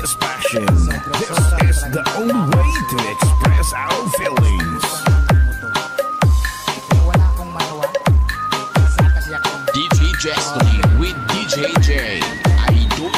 this passion. This is the only way to express our feelings. DJ Destiny with DJ J. I do.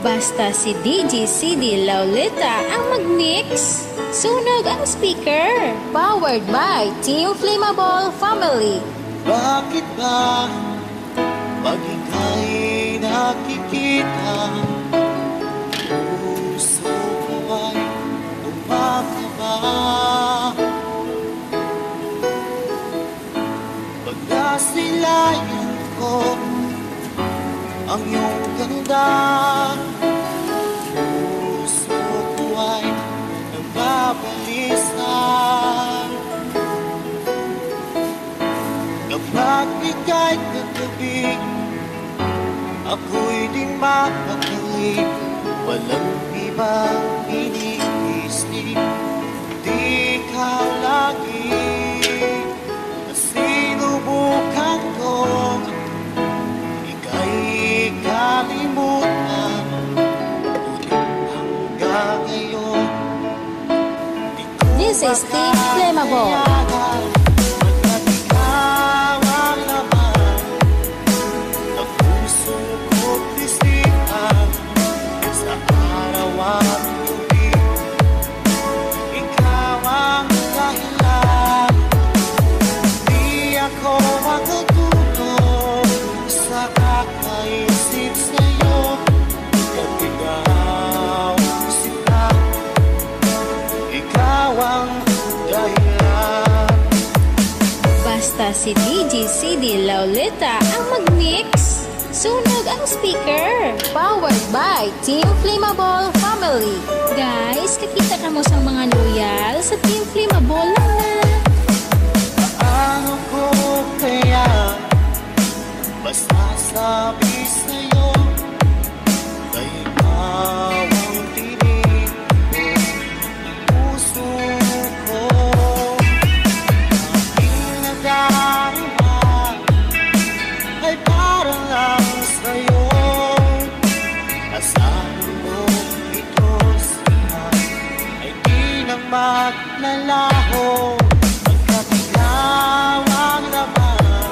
Basta si DJ CD Lauleta ang mag-mix. Sunog ang speaker. Powered by Team Flammable Family. Bakit ba pag ika'y nakikita, puso ko ay tumakaba? Pag nasilayan ko ang iyong ganda, puso ko ay nababalisan. Kapag ika'y katabi, ako'y di mapakali. Walang ibang iniisip, di ka lagi. Sinubukan ko ika'y kalimutan, ngunit hanggang ngayon di ko This is Team Flammable. Basta si DJ CD Lauleta ang mag-mix. Sunog ang speaker. Powered by Team Flammable Family. Guys, kakita ka mo sa mga loyal sa Team Flammable lang na. Paano ko kaya basta sabi sa'yo na ikaw ang tinig ng puso ko? Aking nadarama ay maglalaho, magkakilawang laman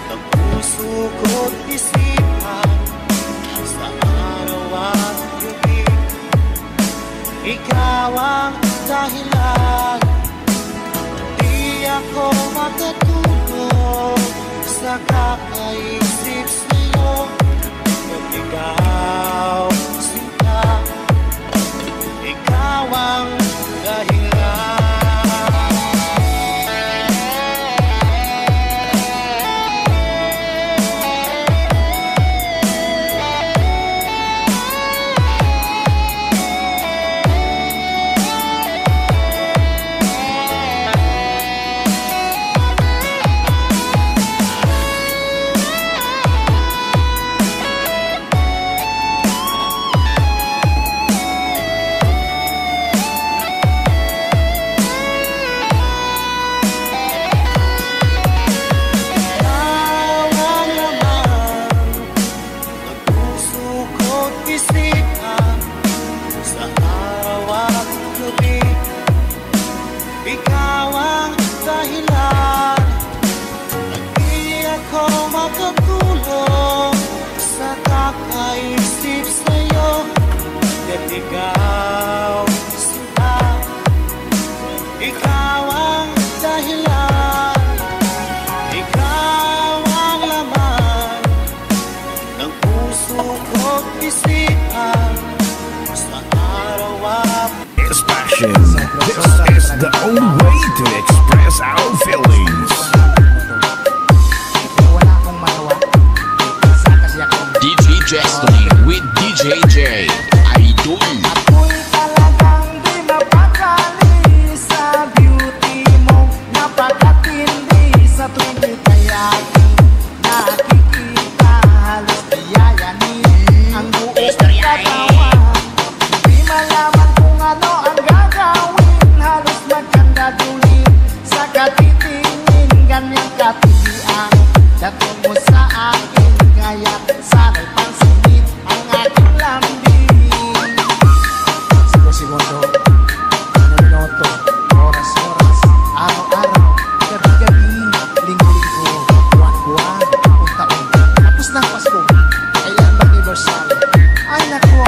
ng puso ko't isipan sa araw at gabi. Ikaw ang dahilan, di ako makatulog sa kakaisip sa'yo. Ikaw, sinta, ikaw ang dahilan. Ikaw ang dahilan, at di ako makatulog sa kakaisip sa'yo. At ikaw, sinta, ikaw ang dahilan, ikaw ang laman ng puso ko't isipan sa araw at It's passion. This is the only way to express our feelings. Wala akong magawa. Kasi ako DJ Destiny with DJ J. Idol. ako'y talagang di mapakali sa beauty mo. Napakatindi sa tuwing ika'y aking nakikita. Halos diyayanin ang buong katawan. Di malaman kung ano ang gagawin. Halos magkandadulin sa katitingin. Ganyang katilian dating mo sa akin. Kaya sana'y pansinin ang aking lambing. Segundo, minuto, oras, araw-araw, gabi-gabi, linggo-linggo, buwan-buwan, taon-taon. Tapos ng Pasko, kailan mag-anniversary? Ay nako,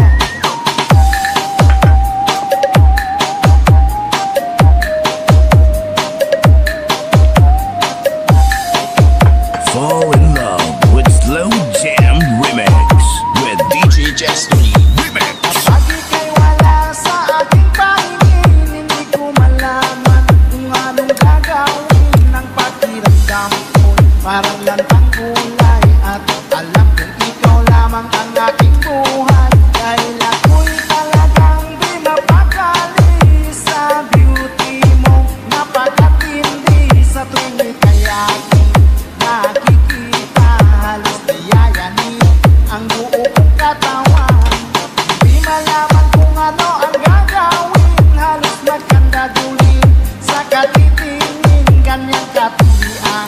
Fall in love with Slow Jam Remix with DJ Destiny. Remix. kapag ika'y wala sa aking pahingin, hindi ko malaman kung anong gagawin ng pakiramdam ko. Parang lantang kulay at alam kong ikaw lamang ang aking buhay. Dahil ako'y talagang di mapakali sa beauty mo. Napakatindi sa tuwing ika'y aking nakikita. Halos diyayanin ang buo kong katawan. Di malaman kung ano ang gagawin. Halos magkandadulin sa katitingin. Ganyang katilian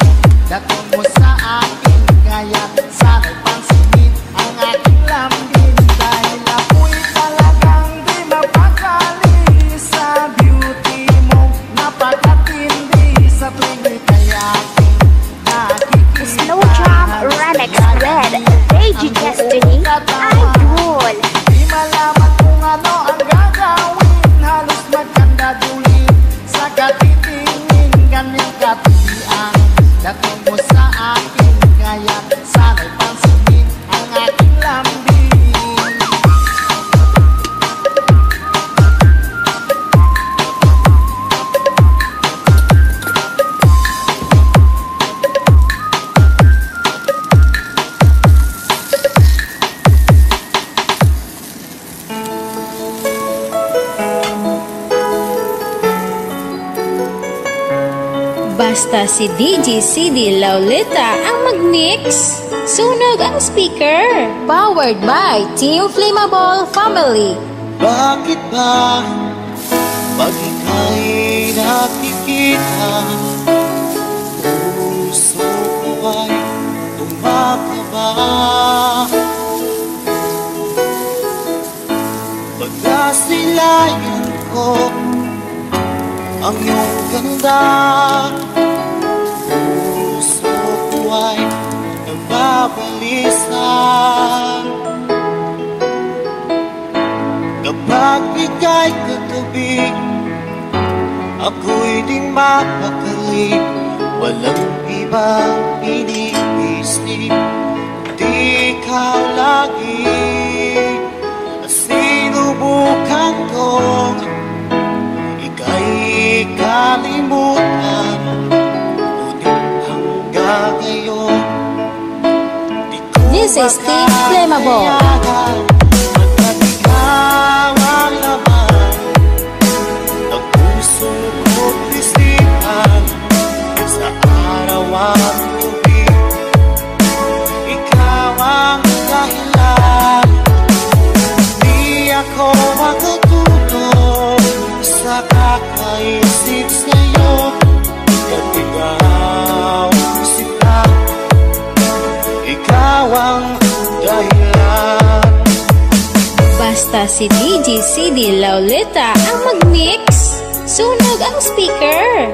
dating mo sa akin. Kaya sana'y pansinin ang aking lambing. Dahil ako'y talagang di mapakali sa beauty mo. Napakatindi sa tuwing ika'y aking nakikita. Slow Jam Remix with DJ Destiny Idol. Di malaman kung ano ang gagawin. Halos magkandadulin sa katitingin. Ganyang katilian dating mo sa akin. Kaya sana'y pansinin ang aking lambing. Basta si DJ CD Laulita ang mag-mix. Sunog ang speaker. Powered by Team Flammable Family. Bakit ba pag ika'y nakikita, puso ko ay tumakaba? Pagkasilayan ko ang iyong ganda. Puso ko ay nababalisan kapag ika'y katabi. Ako'y di mapakali, walang ibang iniisip, di ikaw lagi. Sinubukan kong ika'y kalimutan, ngunit hanggang ngayon di ko This is Team Flammable. Pagkat ikaw ang laman ng puso ko't isipan, sa araw at gabi ikaw ang dahilan. Di ako matutulog sa kakaisip sa'yo, at ikaw sila, ikaw ang dahilan. Basta si DJ CD Lauleta ang mag-mix. Sunog ang speaker.